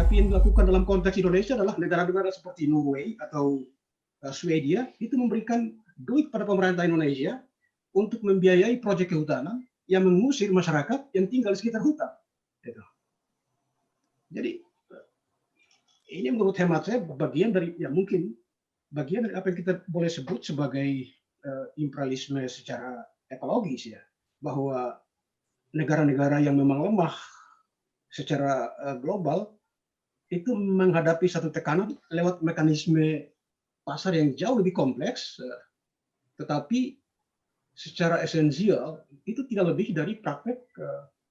Tapi yang dilakukan dalam konteks Indonesia adalah negara-negara seperti Norway atau Swedia itu memberikan duit pada pemerintah Indonesia untuk membiayai proyek kehutanan yang mengusir masyarakat yang tinggal di sekitar hutan. Gitu. Jadi ini menurut hemat saya bagian dari mungkin bagian dari apa yang kita boleh sebut sebagai imperialisme secara ekologis ya, bahwa negara-negara yang memang lemah secara global itu menghadapi satu tekanan lewat mekanisme pasar yang jauh lebih kompleks, tetapi secara esensial itu tidak lebih dari praktek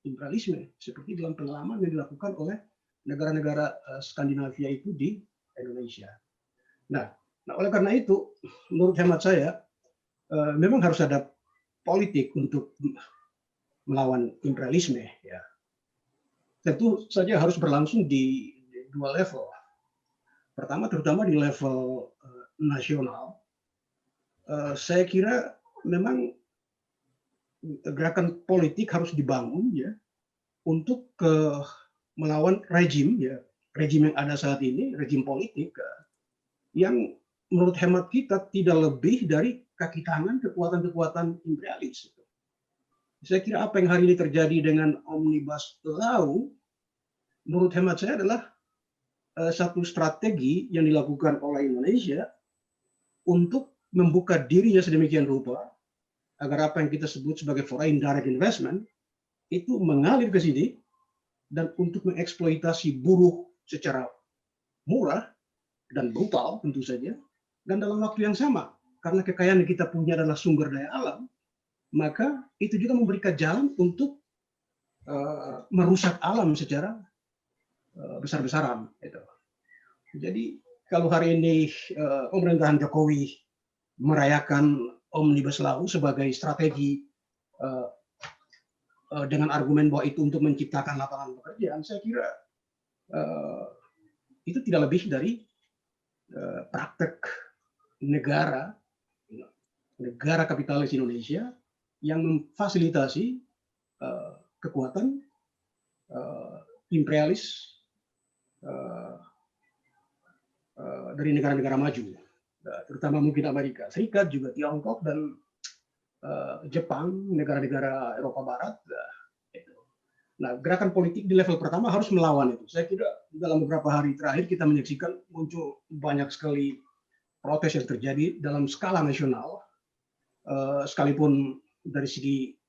imperialisme seperti dalam pengalaman yang dilakukan oleh negara-negara Skandinavia itu di Indonesia. Nah, oleh karena itu, menurut hemat saya, memang harus ada politik untuk melawan imperialisme. Ya. Tentu saja harus berlangsung di dua level. Pertama, terutama di level nasional, saya kira memang gerakan politik harus dibangun ya untuk melawan rejim yang ada saat ini, rejim politik yang menurut hemat kita tidak lebih dari kaki tangan kekuatan-kekuatan imperialis. Saya kira apa yang hari ini terjadi dengan Omnibus Law, menurut hemat saya adalah satu strategi yang dilakukan oleh Indonesia untuk membuka dirinya sedemikian rupa agar apa yang kita sebut sebagai foreign direct investment itu mengalir ke sini dan untuk mengeksploitasi buruh secara murah dan brutal tentu saja, dan dalam waktu yang sama karena kekayaan yang kita punya adalah sumber daya alam, maka itu juga memberikan jalan untuk merusak alam secara besar-besaran. Gitu. Jadi kalau hari ini pemerintahan Jokowi merayakan Omnibus Law sebagai strategi dengan argumen bahwa itu untuk menciptakan lapangan pekerjaan, saya kira itu tidak lebih dari praktek negara kapitalis Indonesia yang memfasilitasi kekuatan imperialis dari negara-negara maju, terutama mungkin Amerika Serikat, juga Tiongkok dan Jepang, negara-negara Eropa Barat. Nah, gerakan politik di level pertama harus melawan itu. Saya kira dalam beberapa hari terakhir kita menyaksikan muncul banyak sekali protes yang terjadi dalam skala nasional, sekalipun dari segi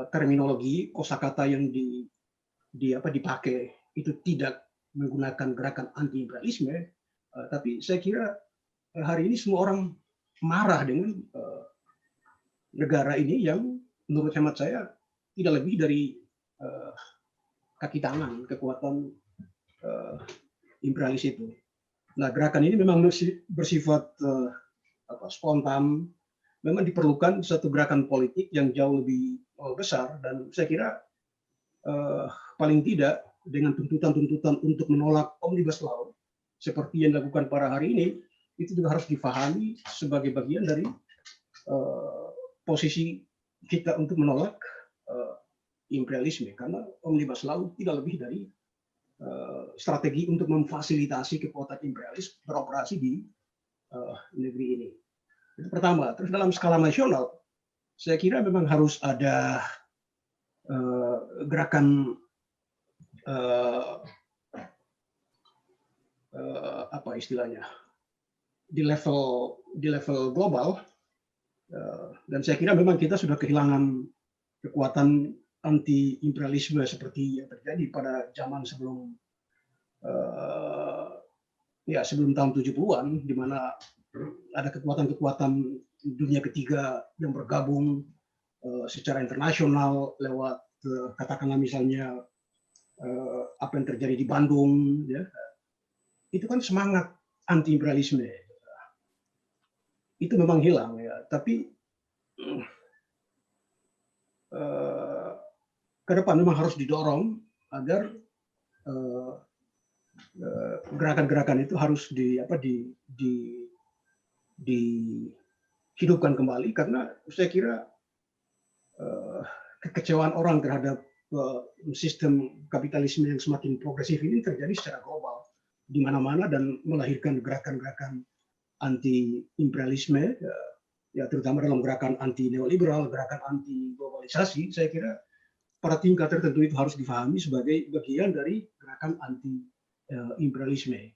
terminologi, kosakata yang dipakai itu tidak menggunakan gerakan anti-imperialisme, tapi saya kira hari ini semua orang marah dengan negara ini yang menurut hemat saya tidak lebih dari kaki tangan kekuatan imperialis itu. Nah, gerakan ini memang bersifat spontan, memang diperlukan satu gerakan politik yang jauh lebih besar, dan saya kira paling tidak dengan tuntutan-tuntutan untuk menolak Omnibus Law seperti yang dilakukan pada hari ini, itu juga harus difahami sebagai bagian dari posisi kita untuk menolak imperialisme, karena Omnibus Law tidak lebih dari strategi untuk memfasilitasi kekuatan imperialis beroperasi di negeri ini. Itu pertama. Terus dalam skala nasional, saya kira memang harus ada gerakan apa istilahnya di level global, dan saya kira memang kita sudah kehilangan kekuatan anti imperialisme seperti yang terjadi pada zaman sebelum tahun 70-an, di mana ada kekuatan-kekuatan dunia ketiga yang bergabung secara internasional lewat katakanlah misalnya apa yang terjadi di Bandung, ya. Itu kan semangat anti imperialisme itu memang hilang, ya. Tapi ke depan memang harus didorong agar gerakan-gerakan itu harus dihidupkan kembali, karena saya kira kekecewaan orang terhadap sistem kapitalisme yang semakin progresif ini terjadi secara global di mana-mana dan melahirkan gerakan-gerakan anti imperialisme, ya terutama dalam gerakan anti neoliberal, gerakan anti globalisasi. Saya kira pada tingkat tertentu itu harus difahami sebagai bagian dari gerakan anti imperialisme.